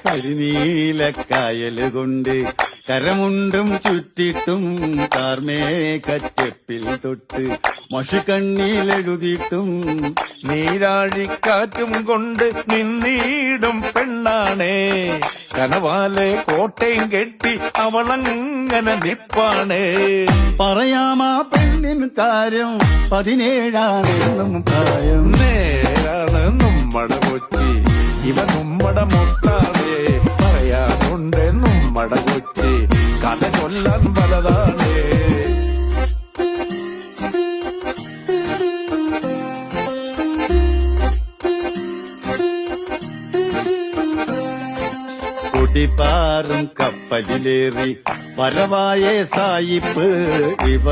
കരിനീലക്കായല് കൊണ്ട് കരമുണ്ടും ചുറ്റിട്ടും കാർമേഘച്ചെപ്പിൽ തൊട്ട് മഷിക്കണ്ണിലെഴുതിയിട്ടും നീരാഴിക്കാറ്റും കൊണ്ട് നിന്നീടും പെണ്ണാണേ കനവാലെ കോട്ടയും കെട്ടി അവളങ്ങനെ നിപ്പാണേ. പറയാമാ പെണ്ണിൻ കാര്യം 17 പ്രായം. നേരാണ് നമ്മട കൊച്ചി, ഇവ നമ്മട മുട്ടാണേ. പറയാനുണ്ട് നമ്മട കൊച്ചി, കഥ ചൊല്ലാൻ പലതാണേ. കുടിപ്പാറും കപ്പലിലേറി വരവായ സായിപ്പ് ഇവ